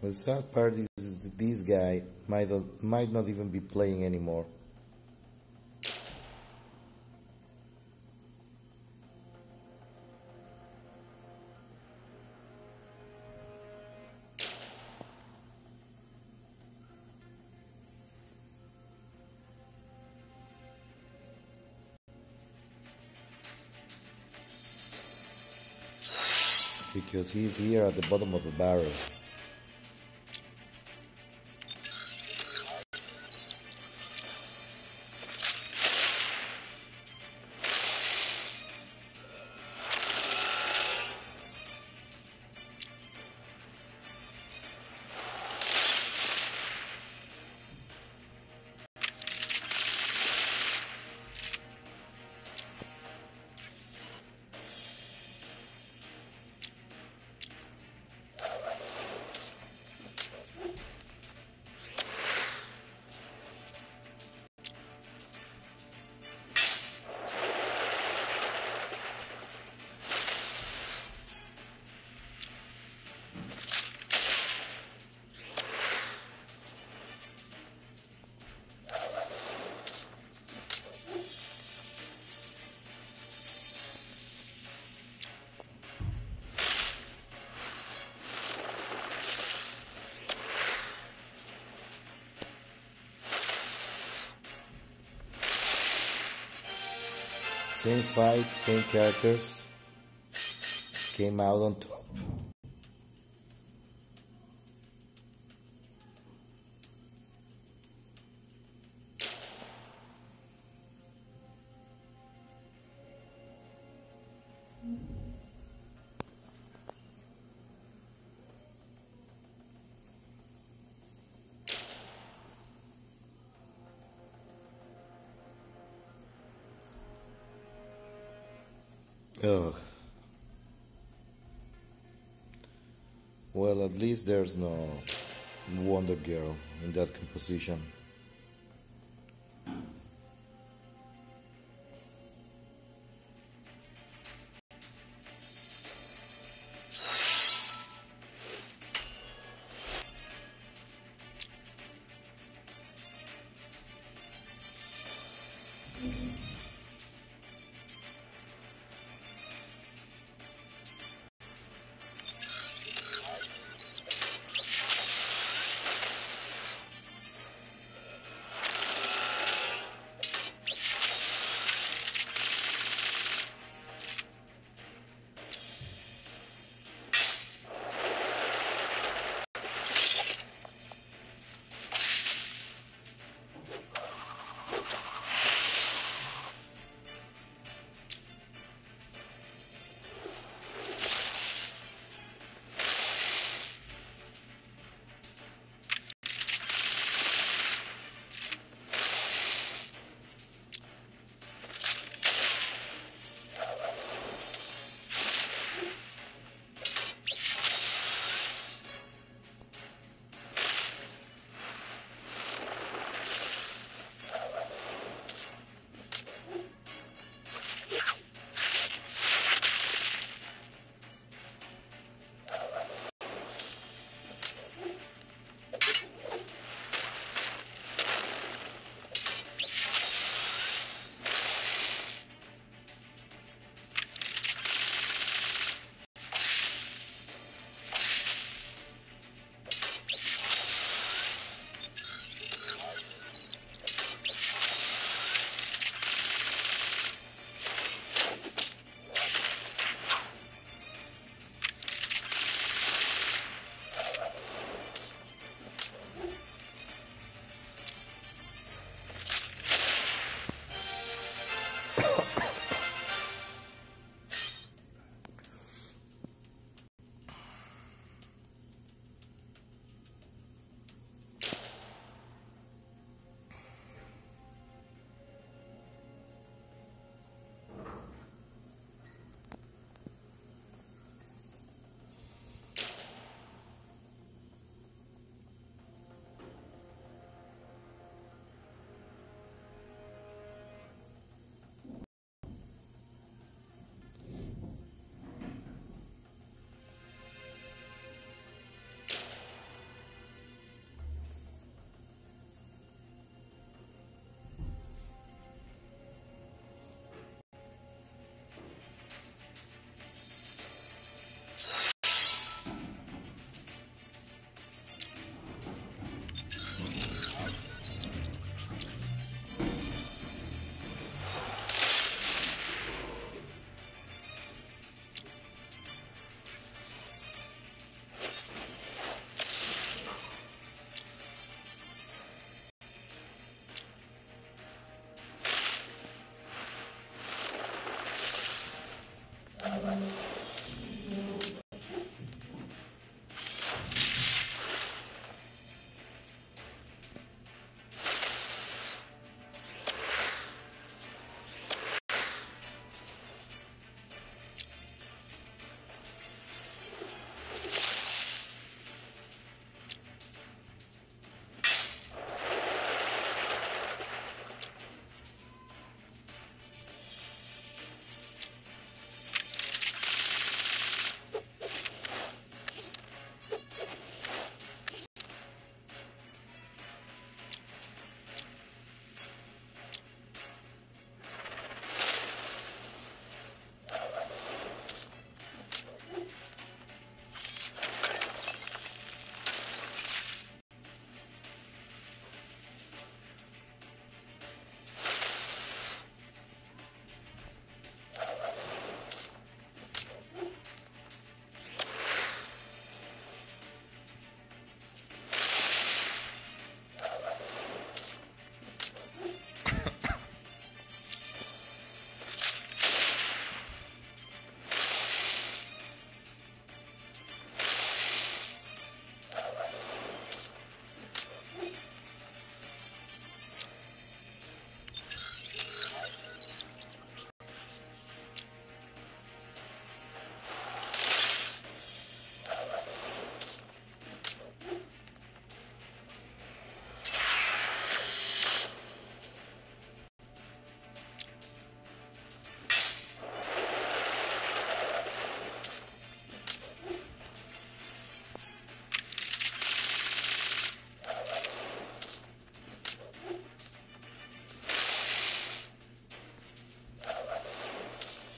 Speaker 1: The sad part is that this guy might not even be playing anymore. Because he's here at the bottom of the barrel. Same fight, same characters, came out on top. Ugh. Well, at least there's no Wonder Girl in that composition.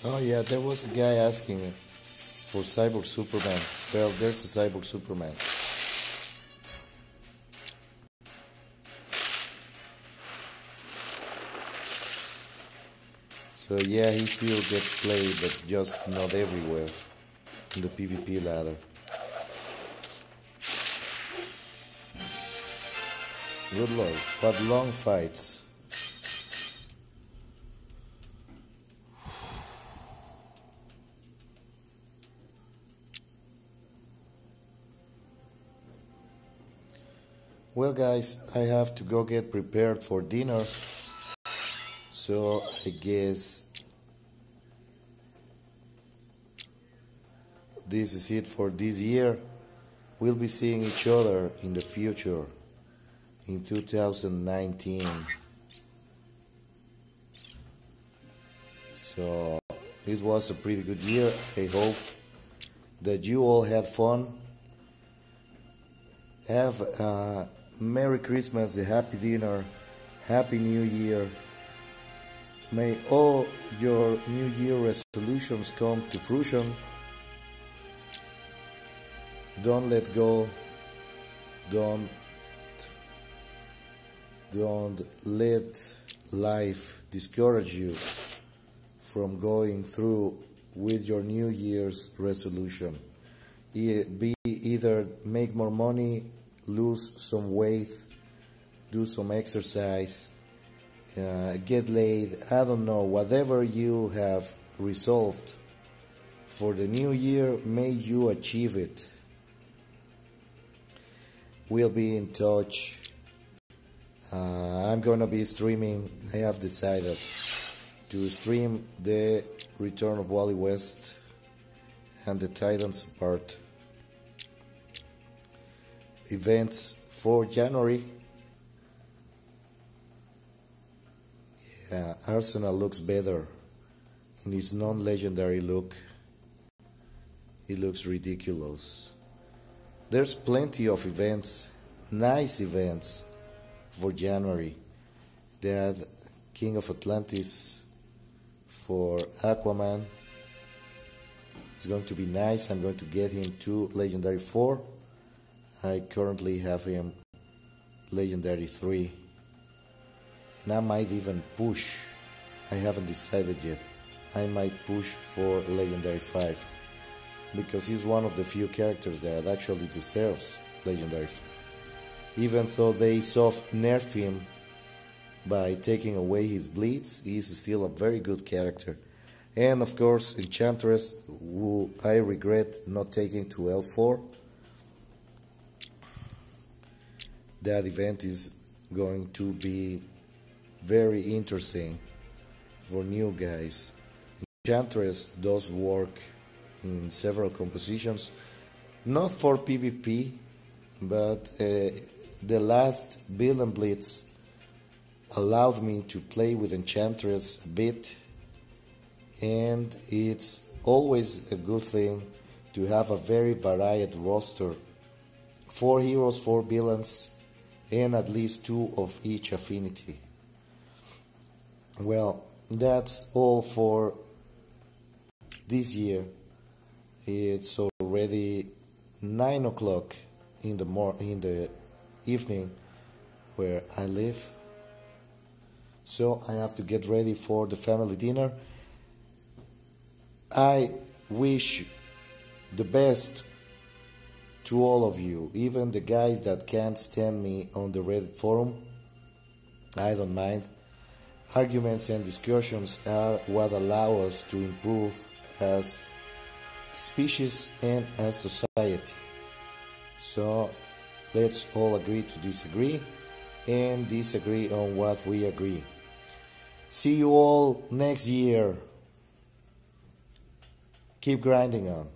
Speaker 1: Oh yeah, there was a guy asking for Cyborg Superman. Well, there's a Cyborg Superman. So yeah, he still gets played, but just not everywhere in the PvP ladder. Good lord, but long fights. Well guys, I have to go get prepared for dinner. So I guess this is it for this year. We'll be seeing each other in the future, in 2019. So it was a pretty good year. I hope that you all had fun. Have a Merry Christmas, a Happy Dinner, Happy New Year. May all your New Year resolutions come to fruition. Don't let go. Don't let life discourage you from going through with your New Year's resolution. Be either make more money, lose some weight, do some exercise, get laid, I don't know, whatever you have resolved for the new year, may you achieve it. We'll be in touch. I'm gonna be streaming. I have decided to stream the Return of Wally West and the Titans Apart events for January. Yeah, Arsenal looks better in his non-legendary look. It looks ridiculous. There's plenty of events, nice events for January. That King of Atlantis for Aquaman is going to be nice. I'm going to get him to Legendary 4. I currently have him Legendary 3. And I might even push, I haven't decided yet, I might push for Legendary 5. Because he's one of the few characters that actually deserves Legendary 5. Even though they soft nerf him by taking away his bleeds, he's still a very good character. And of course Enchantress, who I regret not taking to L4. That event is going to be very interesting for new guys. Enchantress does work in several compositions, not for PvP, but the last Build and Blitz allowed me to play with Enchantress a bit, and it's always a good thing to have a very varied roster. 4 heroes, 4 villains, and at least 2 of each affinity. Well, that's all for this year. It's already 9 o'clock in the evening where I live. So I have to get ready for the family dinner. I wish the best to all of you, even the guys that can't stand me on the Reddit forum. I don't mind. Arguments and discussions are what allow us to improve as a species and as society. So let's all agree to disagree and disagree on what we agree. See you all next year. Keep grinding on.